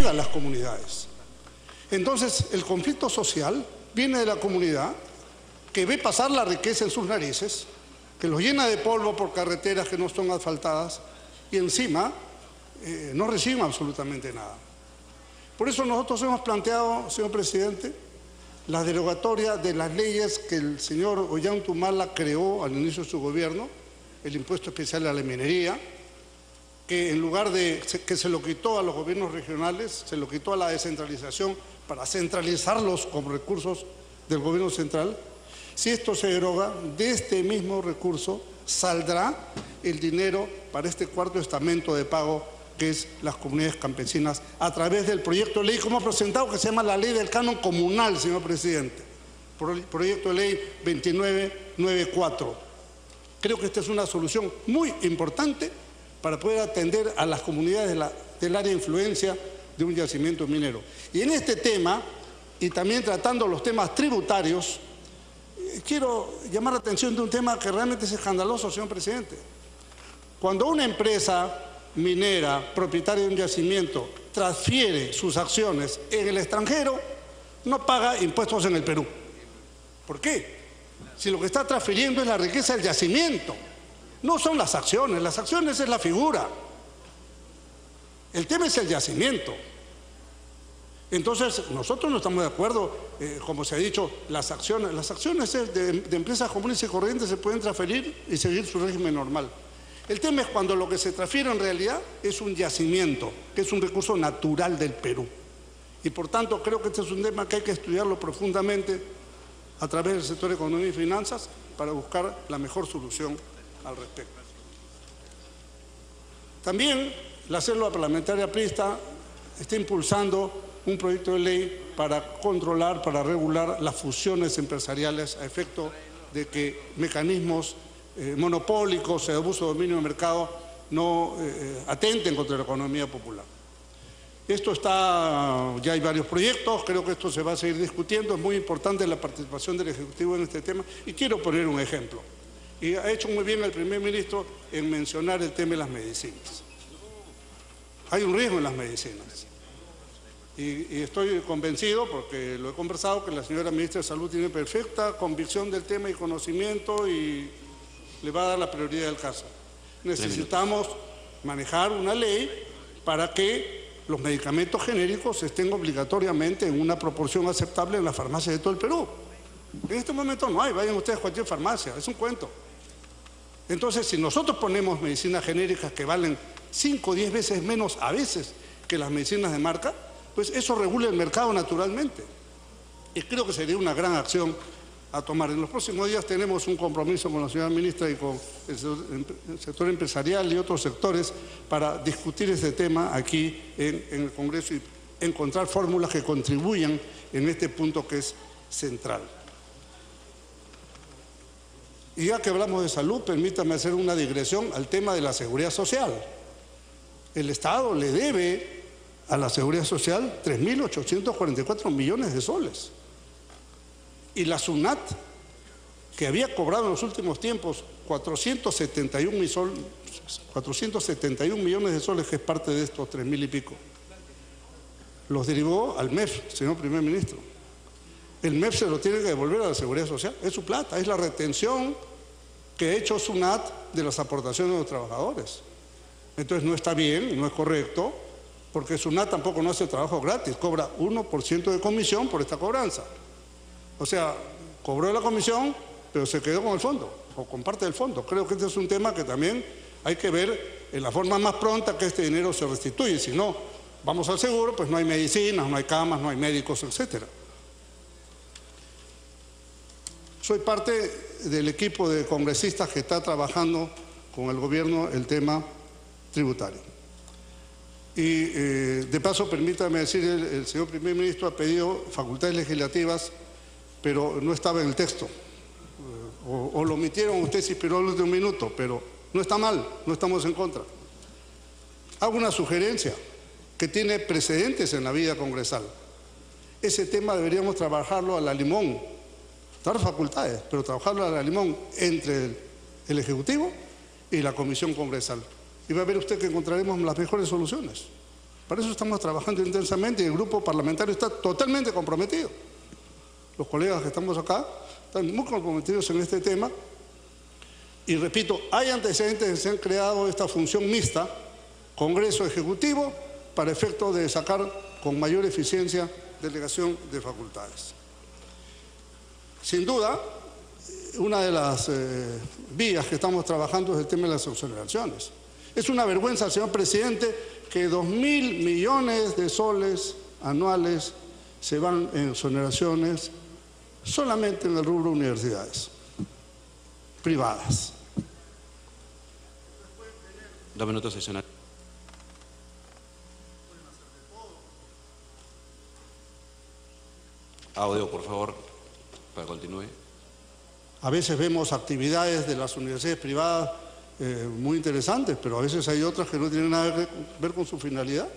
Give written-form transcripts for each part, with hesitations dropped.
llega a las comunidades. Entonces, el conflicto social viene de la comunidad que ve pasar la riqueza en sus narices, que los llena de polvo por carreteras que no son asfaltadas y encima no reciben absolutamente nada. Por eso nosotros hemos planteado, señor presidente, la derogatoria de las leyes que el señor Ollantumala creó al inicio de su gobierno, el impuesto especial a la minería, que en lugar de que se lo quitó a los gobiernos regionales, se lo quitó a la descentralización para centralizarlos con recursos del gobierno central. Si esto se deroga, de este mismo recurso saldrá el dinero para este cuarto estamento de pago que es las comunidades campesinas, a través del proyecto de ley como ha presentado, que se llama la Ley del Canon Comunal, señor presidente, proyecto de ley 2994. Creo que esta es una solución muy importante para poder atender a las comunidades del área de influencia de un yacimiento minero. Y en este tema, y también tratando los temas tributarios, quiero llamar la atención de un tema que realmente es escandaloso, señor presidente. Cuando una empresa minera, propietaria de un yacimiento, transfiere sus acciones en el extranjero, no paga impuestos en el Perú. ¿Por qué? Si lo que está transfiriendo es la riqueza del yacimiento, no son las acciones es la figura. El tema es el yacimiento. Entonces, nosotros no estamos de acuerdo, como se ha dicho, las acciones de empresas comunes y corrientes se pueden transferir y seguir su régimen normal. El tema es cuando lo que se transfiere en realidad es un yacimiento, que es un recurso natural del Perú. Y por tanto, creo que este es un tema que hay que estudiarlo profundamente a través del sector de economía y finanzas para buscar la mejor solución al respecto. También la célula parlamentaria aprista está impulsando un proyecto de ley para controlar, para regular las fusiones empresariales a efecto de que mecanismos monopólicos de abuso de dominio de mercado no atenten contra la economía popular. Esto está, ya hay varios proyectos, creo que esto se va a seguir discutiendo, es muy importante la participación del Ejecutivo en este tema y quiero poner un ejemplo. Y ha hecho muy bien el primer ministro en mencionar el tema de las medicinas. Hay un riesgo en las medicinas. Y estoy convencido, porque lo he conversado, que la señora ministra de Salud tiene perfecta convicción del tema y conocimiento y le va a dar la prioridad del caso. Necesitamos manejar una ley para que los medicamentos genéricos estén obligatoriamente en una proporción aceptable en las farmacias de todo el Perú. En este momento no hay, vayan ustedes a cualquier farmacia, es un cuento. Entonces, si nosotros ponemos medicinas genéricas que valen 5 o 10 veces menos a veces que las medicinas de marca, pues eso regula el mercado naturalmente. Y creo que sería una gran acción a tomar. En los próximos días tenemos un compromiso con la señora ministra y con el sector empresarial y otros sectores para discutir este tema aquí en el Congreso y encontrar fórmulas que contribuyan en este punto que es central. Y ya que hablamos de salud, permítame hacer una digresión al tema de la seguridad social. El Estado le debe a la seguridad social 3.844 millones de soles. Y la SUNAT, que había cobrado en los últimos tiempos 471 millones de soles, que es parte de estos 3.000 y pico, los derivó al MEF, señor primer ministro. El MEF se lo tiene que devolver a la seguridad social, es su plata, es la retención que ha hecho SUNAT de las aportaciones de los trabajadores. Entonces no está bien, no es correcto, porque SUNAT tampoco no hace trabajo gratis, cobra 1% de comisión por esta cobranza. O sea, cobró la comisión, pero se quedó con el fondo, o con parte del fondo. Creo que este es un tema que también hay que ver en la forma más pronta que este dinero se restituye. Si no, vamos al seguro, pues no hay medicinas, no hay camas, no hay médicos, etcétera. Soy parte del equipo de congresistas que está trabajando con el gobierno el tema tributario. Y de paso, permítame decir, el señor primer ministro ha pedido facultades legislativas, pero no estaba en el texto. O lo omitieron, usted se inspiró al último minuto, pero no está mal, no estamos en contra. Hago una sugerencia que tiene precedentes en la vida congresal. Ese tema deberíamos trabajarlo a la limón, dar facultades, pero trabajarlo a la limón entre el Ejecutivo y la Comisión Congresal. Y va a ver usted que encontraremos las mejores soluciones Para eso estamos trabajando intensamente y el grupo parlamentario está totalmente comprometido. Los colegas que estamos acá están muy comprometidos en este tema. Y repito, hay antecedentes que se han creado esta función mixta, Congreso Ejecutivo, para efecto de sacar con mayor eficiencia delegación de facultades. Sin duda, una de las vías que estamos trabajando es el tema de las exoneraciones. Es una vergüenza, señor presidente, que 2.000 millones de soles anuales se van en exoneraciones solamente en el rubro universidades privadas. 2 minutos, sesionar. Audio, por favor, para que continúe. A veces vemos actividades de las universidades privadas muy interesantes, pero a veces hay otras que no tienen nada que ver con su finalidad.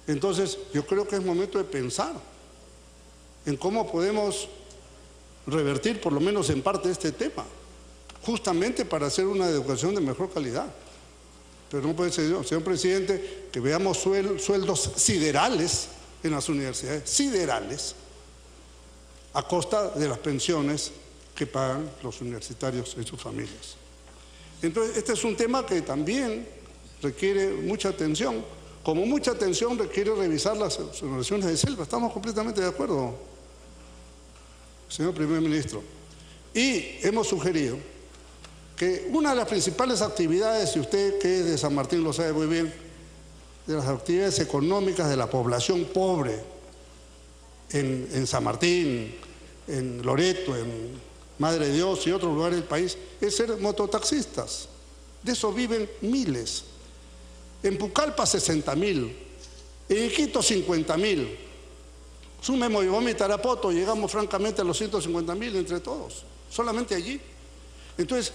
Entonces, yo creo que es momento de pensar en cómo podemos revertir, por lo menos en parte, este tema, justamente para hacer una educación de mejor calidad. Pero no puede ser, señor presidente, que veamos sueldos siderales en las universidades, siderales, a costa de las pensiones que pagan los universitarios y sus familias. Entonces, este es un tema que también requiere mucha atención, como mucha atención requiere revisar las exoneraciones de selva. Estamos completamente de acuerdo, señor primer ministro. Y hemos sugerido que una de las principales actividades, y usted que es de San Martín lo sabe muy bien, de las actividades económicas de la población pobre en San Martín, en Loreto, en Madre de Dios y otros lugares del país, es ser mototaxistas. De eso viven miles. En Pucallpa 60.000, en Iquitos 50.000. Sumemos Ibom y Tarapoto, llegamos francamente a los 150.000 entre todos, solamente allí. Entonces,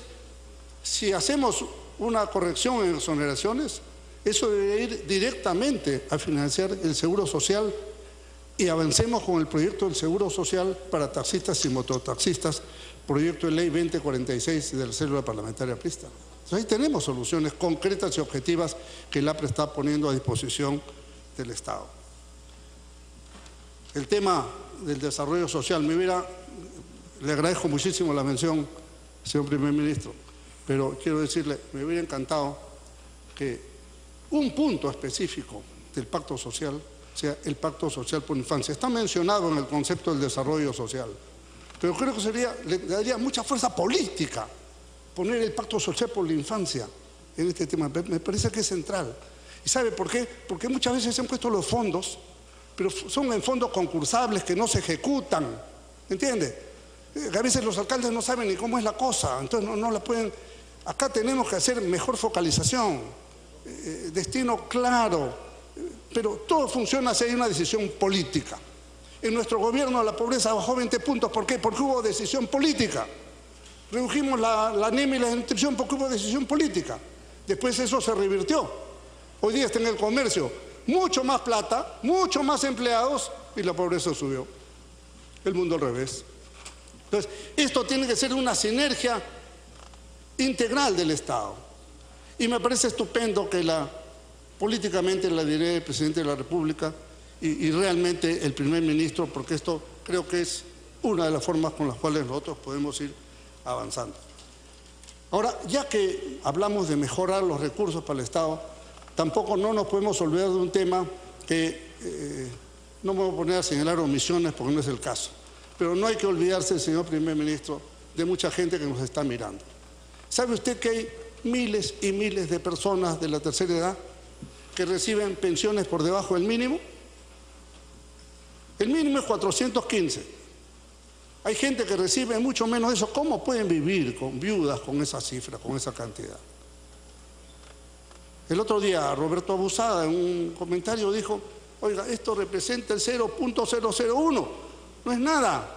si hacemos una corrección en exoneraciones, eso debe ir directamente a financiar el seguro social y avancemos con el proyecto del seguro social para taxistas y mototaxistas, proyecto de ley 2046 de la célula parlamentaria aprista. Entonces, ahí tenemos soluciones concretas y objetivas que el APRE está poniendo a disposición del Estado. El tema del desarrollo social, le agradezco muchísimo la mención, señor primer ministro, pero quiero decirle, me hubiera encantado que un punto específico del pacto social sea el pacto social por infancia. Está mencionado en el concepto del desarrollo social, pero creo que le daría mucha fuerza política poner el pacto social por la infancia en este tema. Me parece que es central. ¿Y sabe por qué? Porque muchas veces se han puesto los fondos, pero son en fondos concursables que no se ejecutan, ¿entiende? A veces los alcaldes no saben ni cómo es la cosa, entonces no la pueden. Acá tenemos que hacer mejor focalización, destino claro, pero todo funciona si hay una decisión política. En nuestro gobierno la pobreza bajó 20 puntos, ¿por qué? Porque hubo decisión política. Redujimos la anemia y la desnutrición porque hubo decisión política. Después eso se revirtió. Hoy día está en el comercio mucho más plata, mucho más empleados y la pobreza subió. El mundo al revés. Entonces, esto tiene que ser una sinergia integral del Estado. Y me parece estupendo que políticamente la diré el presidente de la República y realmente el primer ministro, porque esto creo que es una de las formas con las cuales nosotros podemos ir avanzando. Ahora, ya que hablamos de mejorar los recursos para el Estado, tampoco no nos podemos olvidar de un tema que no me voy a poner a señalar omisiones porque no es el caso, pero no hay que olvidarse, señor primer ministro, de mucha gente que nos está mirando. ¿Sabe usted que hay miles y miles de personas de la tercera edad que reciben pensiones por debajo del mínimo? El mínimo es 415. Hay gente que recibe mucho menos de eso. ¿Cómo pueden vivir con viudas con esa cifra, con esa cantidad? El otro día Roberto Abusada en un comentario dijo, oiga, esto representa el 0.001, no es nada.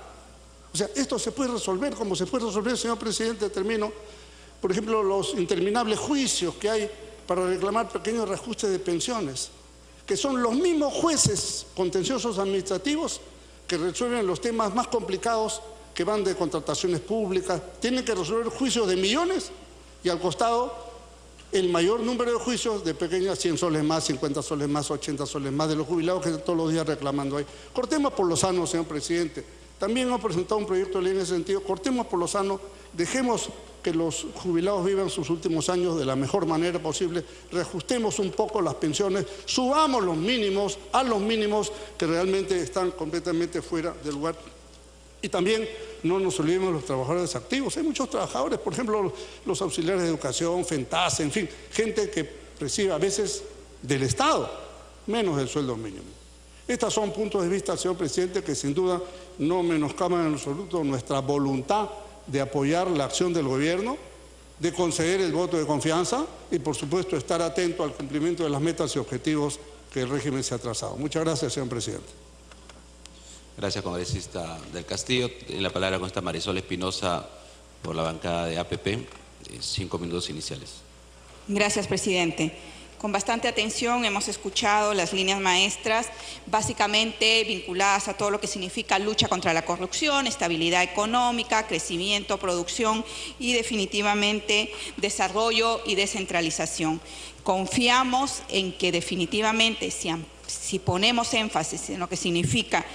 O sea, esto se puede resolver, como se puede resolver, señor presidente, termino, por ejemplo, los interminables juicios que hay para reclamar pequeños reajustes de pensiones, que son los mismos jueces contenciosos administrativos que resuelven los temas más complicados que van de contrataciones públicas, tienen que resolver juicios de millones y al costado el mayor número de juicios de pequeñas, 100 soles más, 50 soles más, 80 soles más, de los jubilados que están todos los días reclamando ahí. Cortemos por lo sano, señor presidente. También hemos presentado un proyecto de ley en ese sentido. Cortemos por lo sano, dejemos que los jubilados vivan sus últimos años de la mejor manera posible, reajustemos un poco las pensiones, subamos los mínimos a los mínimos que realmente están completamente fuera del lugar. Y también no nos olvidemos de los trabajadores activos. Hay muchos trabajadores, por ejemplo, los auxiliares de educación, FENTAS, en fin, gente que recibe a veces del Estado menos del sueldo mínimo. Estos son puntos de vista, señor presidente, que sin duda no menoscaban en absoluto nuestra voluntad de apoyar la acción del gobierno, de conceder el voto de confianza y, por supuesto, estar atento al cumplimiento de las metas y objetivos que el régimen se ha trazado. Muchas gracias, señor presidente. Gracias, congresista del Castillo. En la palabra consta Marisol Espinosa por la bancada de APP. 5 minutos iniciales. Gracias, presidente. Con bastante atención hemos escuchado las líneas maestras, básicamente vinculadas a todo lo que significa lucha contra la corrupción, estabilidad económica, crecimiento, producción y definitivamente desarrollo y descentralización. Confiamos en que definitivamente si ponemos énfasis en lo que significa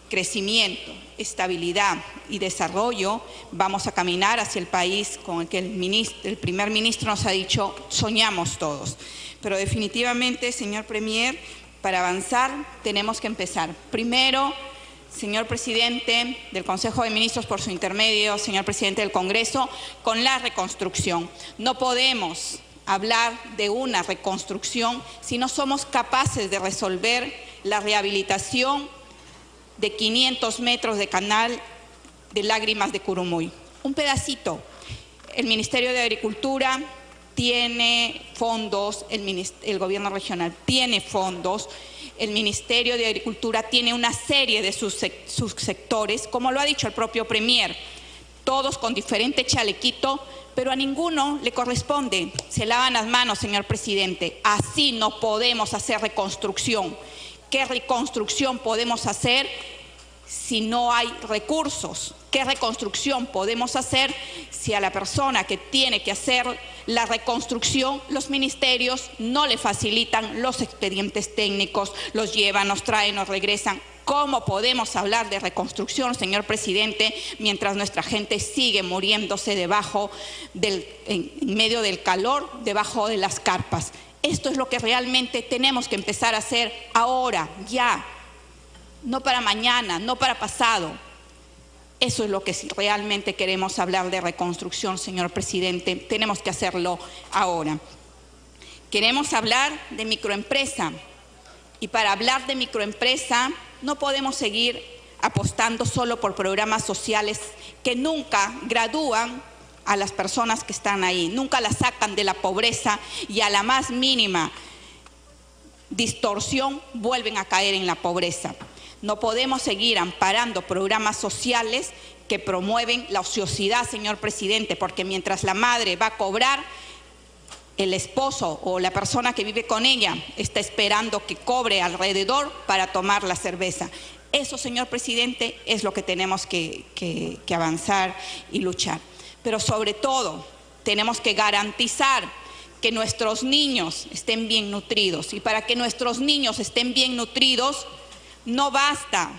crecimiento, estabilidad y desarrollo, vamos a caminar hacia el país con el que el primer ministro nos ha dicho, soñamos todos. Pero definitivamente, señor Premier, para avanzar tenemos que empezar. Primero, señor presidente del Consejo de Ministros, por su intermedio, señor presidente del Congreso, con la reconstrucción. No podemos hablar de una reconstrucción si no somos capaces de resolver la rehabilitación de 500 metros de canal de Lágrimas de Curumuy. Un pedacito. El Ministerio de Agricultura tiene fondos, el gobierno regional tiene fondos, el Ministerio de Agricultura tiene una serie de subsectores, como lo ha dicho el propio Premier, todos con diferente chalequito, pero a ninguno le corresponde. Se lavan las manos, señor presidente. Así no podemos hacer reconstrucción. ¿Qué reconstrucción podemos hacer si no hay recursos? ¿Qué reconstrucción podemos hacer si a la persona que tiene que hacer la reconstrucción, los ministerios no le facilitan los expedientes técnicos, los llevan, nos traen, nos regresan? ¿Cómo podemos hablar de reconstrucción, señor presidente, mientras nuestra gente sigue muriéndose en medio del calor, debajo de las carpas? Esto es lo que realmente tenemos que empezar a hacer ahora, ya, no para mañana, no para pasado. Eso es lo que realmente queremos hablar de reconstrucción, señor presidente. Tenemos que hacerlo ahora. Queremos hablar de microempresa. Y para hablar de microempresa no podemos seguir apostando solo por programas sociales que nunca gradúan a las personas que están ahí, nunca las sacan de la pobreza y a la más mínima distorsión vuelven a caer en la pobreza. No podemos seguir amparando programas sociales que promueven la ociosidad, señor presidente, porque mientras la madre va a cobrar, el esposo o la persona que vive con ella está esperando que cobre alrededor para tomar la cerveza. Eso, señor presidente, es lo que tenemos que avanzar y luchar. Pero sobre todo, tenemos que garantizar que nuestros niños estén bien nutridos. Y para que nuestros niños estén bien nutridos, no basta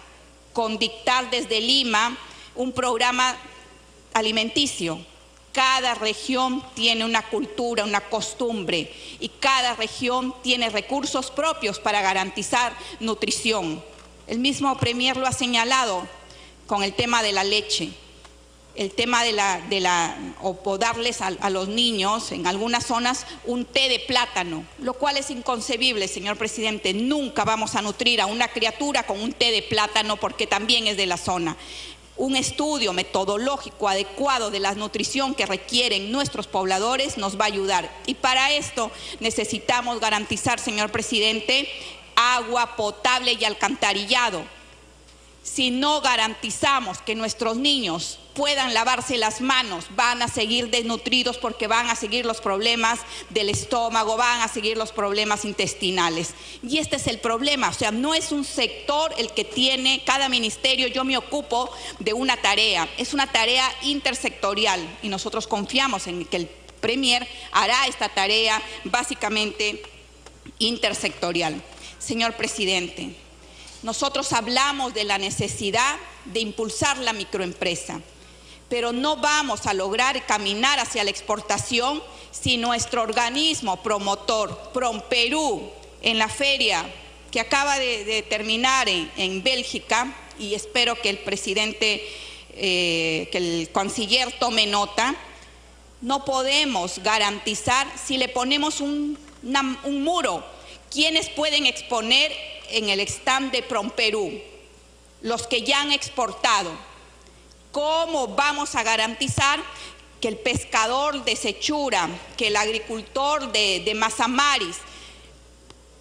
con dictar desde Lima un programa alimenticio. Cada región tiene una cultura, una costumbre, y cada región tiene recursos propios para garantizar nutrición. El mismo Premier lo ha señalado con el tema de la leche. El tema o darles a los niños en algunas zonas un té de plátano, lo cual es inconcebible, señor presidente. Nunca vamos a nutrir a una criatura con un té de plátano porque también es de la zona. Un estudio metodológico adecuado de la nutrición que requieren nuestros pobladores nos va a ayudar. Y para esto necesitamos garantizar, señor presidente, agua potable y alcantarillado. Si no garantizamos que nuestros niños puedan lavarse las manos, van a seguir desnutridos porque van a seguir los problemas del estómago, van a seguir los problemas intestinales. Y este es el problema, o sea, no es un sector el que tiene cada ministerio. Yo me ocupo de una tarea, es una tarea intersectorial y nosotros confiamos en que el Premier hará esta tarea básicamente intersectorial. Señor presidente, nosotros hablamos de la necesidad de impulsar la microempresa, pero no vamos a lograr caminar hacia la exportación si nuestro organismo promotor, PROMPERÚ, en la feria que acaba de terminar en Bélgica, y espero que el presidente, que el canciller tome nota, no podemos garantizar si le ponemos un muro. ¿Quiénes pueden exponer en el stand de PROMPERÚ? Los que ya han exportado. ¿Cómo vamos a garantizar que el pescador de Sechura, que el agricultor de Mazamaris,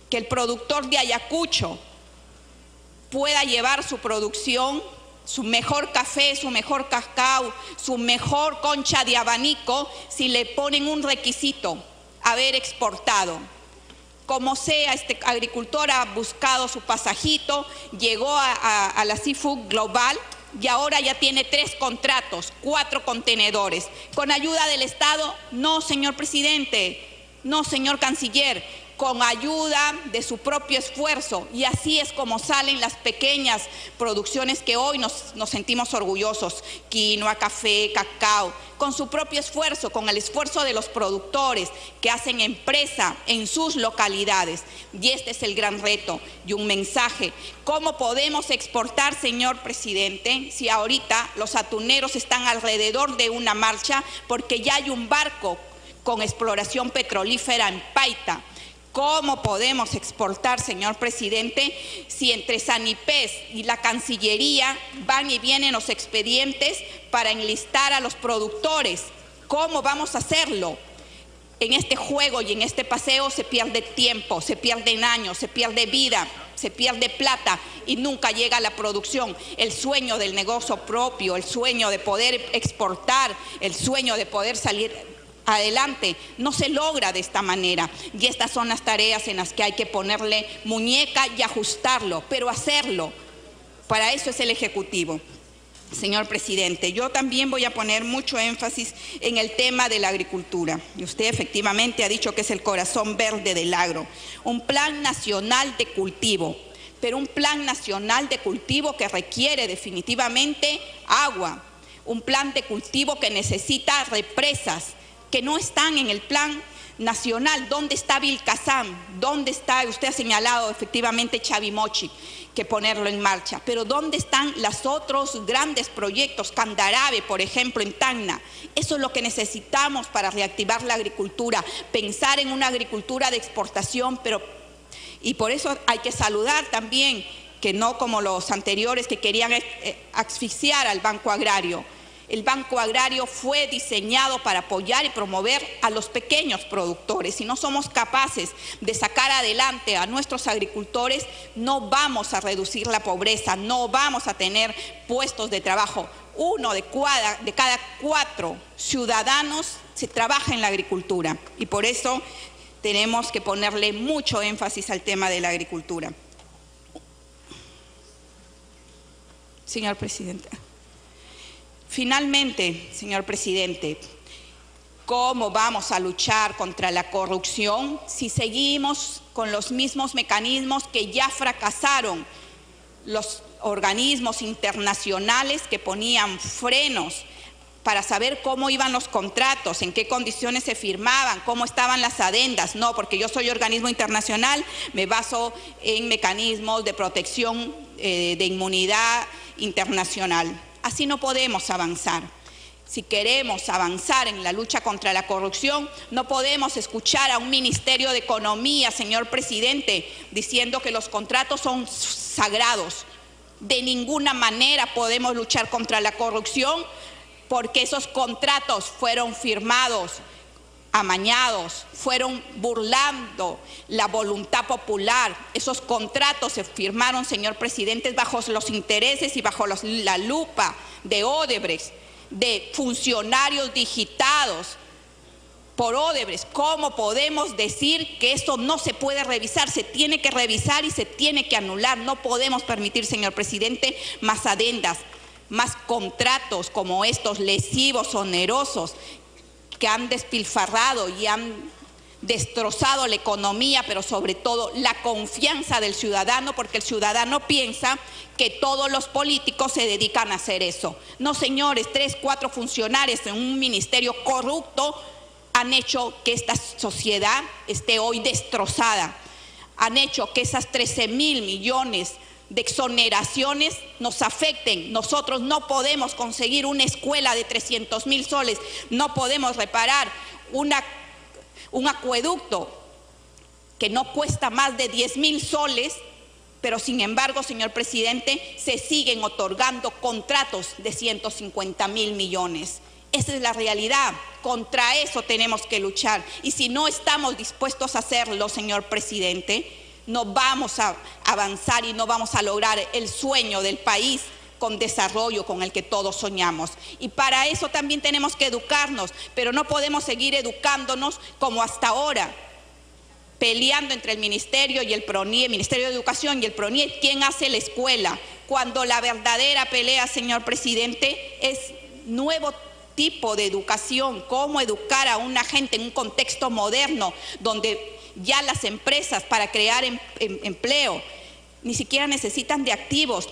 que el productor de Ayacucho pueda llevar su producción, su mejor café, su mejor cacao, su mejor concha de abanico, si le ponen un requisito, haber exportado? Como sea, este agricultor ha buscado su pasajito, llegó a la Seafood Global y ahora ya tiene 3 contratos, 4 contenedores. ¿Con ayuda del Estado? No, señor presidente, no, señor canciller, con ayuda de su propio esfuerzo. Y así es como salen las pequeñas producciones que hoy nos sentimos orgullosos: quinoa, café, cacao, con su propio esfuerzo, con el esfuerzo de los productores que hacen empresa en sus localidades. Y este es el gran reto y un mensaje. ¿Cómo podemos exportar, señor presidente, si ahorita los atuneros están alrededor de una marcha porque ya hay un barco con exploración petrolífera en Paita? ¿Cómo podemos exportar, señor presidente, si entre Sanipes y la Cancillería van y vienen los expedientes para enlistar a los productores? ¿Cómo vamos a hacerlo? En este juego y en este paseo se pierde tiempo, se pierden años, se pierde vida, se pierde plata y nunca llega a la producción. El sueño del negocio propio, el sueño de poder exportar, el sueño de poder salir adelante, no se logra de esta manera. Y estas son las tareas en las que hay que ponerle muñeca y ajustarlo, pero hacerlo. Para eso es el Ejecutivo. Señor presidente, yo también voy a poner mucho énfasis en el tema de la agricultura. Y usted efectivamente ha dicho que es el corazón verde del agro. Un plan nacional de cultivo, pero un plan nacional de cultivo que requiere definitivamente agua. Un plan de cultivo que necesita represas, que no están en el plan nacional. ¿Dónde está Vilcazán? ¿Dónde está? Usted ha señalado efectivamente Chavimochi, que ponerlo en marcha. Pero ¿dónde están los otros grandes proyectos? Candarave, por ejemplo, en Tacna. Eso es lo que necesitamos para reactivar la agricultura, pensar en una agricultura de exportación, y por eso hay que saludar también que no como los anteriores que querían asfixiar al Banco Agrario. El Banco Agrario fue diseñado para apoyar y promover a los pequeños productores. Si no somos capaces de sacar adelante a nuestros agricultores, no vamos a reducir la pobreza, no vamos a tener puestos de trabajo. 1 de cada 4 ciudadanos se trabaja en la agricultura y por eso tenemos que ponerle mucho énfasis al tema de la agricultura. Señor presidente. Finalmente, señor presidente, ¿cómo vamos a luchar contra la corrupción si seguimos con los mismos mecanismos que ya fracasaron? Los organismos internacionales que ponían frenos para saber cómo iban los contratos, en qué condiciones se firmaban, cómo estaban las adendas. No, porque yo soy organismo internacional, me baso en mecanismos de protección de inmunidad internacional. Así no podemos avanzar. Si queremos avanzar en la lucha contra la corrupción, no podemos escuchar a un Ministerio de Economía, señor presidente, diciendo que los contratos son sagrados. De ninguna manera podemos luchar contra la corrupción porque esos contratos fueron firmados amañados, fueron burlando la voluntad popular. Esos contratos se firmaron, señor presidente, bajo los intereses y bajo la lupa de Odebrecht, de funcionarios digitados por Odebrecht. ¿Cómo podemos decir que esto no se puede revisar? Se tiene que revisar y se tiene que anular. No podemos permitir, señor presidente, más adendas, más contratos como estos lesivos, onerosos, que han despilfarrado y han destrozado la economía, pero sobre todo la confianza del ciudadano, porque el ciudadano piensa que todos los políticos se dedican a hacer eso. No, señores, 3, 4 funcionarios en un ministerio corrupto han hecho que esta sociedad esté hoy destrozada. Han hecho que esas 13.000 millones de exoneraciones nos afecten. Nosotros no podemos conseguir una escuela de 300.000 soles, no podemos reparar un acueducto que no cuesta más de 10.000 soles, pero sin embargo, señor presidente, se siguen otorgando contratos de 150.000 millones. Esa es la realidad. Contra eso tenemos que luchar. Y si no estamos dispuestos a hacerlo, señor presidente, no vamos a avanzar y no vamos a lograr el sueño del país con desarrollo con el que todos soñamos. Y para eso también tenemos que educarnos, pero no podemos seguir educándonos como hasta ahora, peleando entre el Ministerio y el PRONIE, el Ministerio de Educación y el PRONIE, quién hace la escuela, cuando la verdadera pelea, señor presidente, es nuevo tipo de educación, cómo educar a una gente en un contexto moderno, donde ya las empresas para crear empleo ni siquiera necesitan de activos.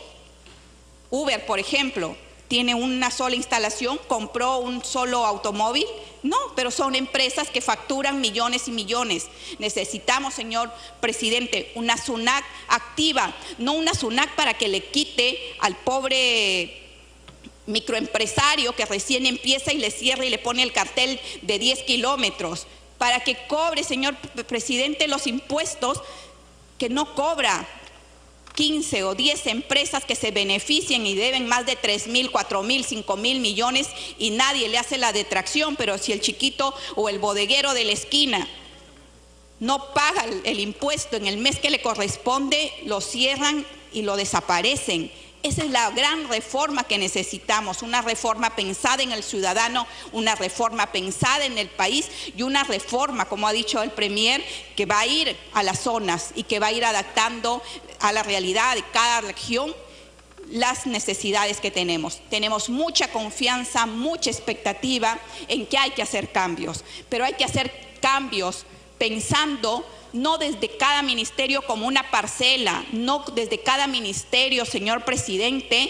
Uber, por ejemplo, tiene una sola instalación, compró un solo automóvil. No, pero son empresas que facturan millones y millones. Necesitamos, señor presidente, una SUNAT activa, no una SUNAT para que le quite al pobre microempresario que recién empieza y le cierra y le pone el cartel de 10 kilómetros, para que cobre, señor presidente, los impuestos que no cobra 15 o 10 empresas que se beneficien y deben más de 3.000, 4.000, 5.000 millones y nadie le hace la detracción. Pero si el chiquito o el bodeguero de la esquina no paga el impuesto en el mes que le corresponde, lo cierran y lo desaparecen. Esa es la gran reforma que necesitamos, una reforma pensada en el ciudadano, una reforma pensada en el país y una reforma, como ha dicho el Premier, que va a ir a las zonas y que va a ir adaptando a la realidad de cada región las necesidades que tenemos. Tenemos mucha confianza, mucha expectativa en que hay que hacer cambios, pero hay que hacer cambios pensando no desde cada ministerio como una parcela, no desde cada ministerio, señor presidente,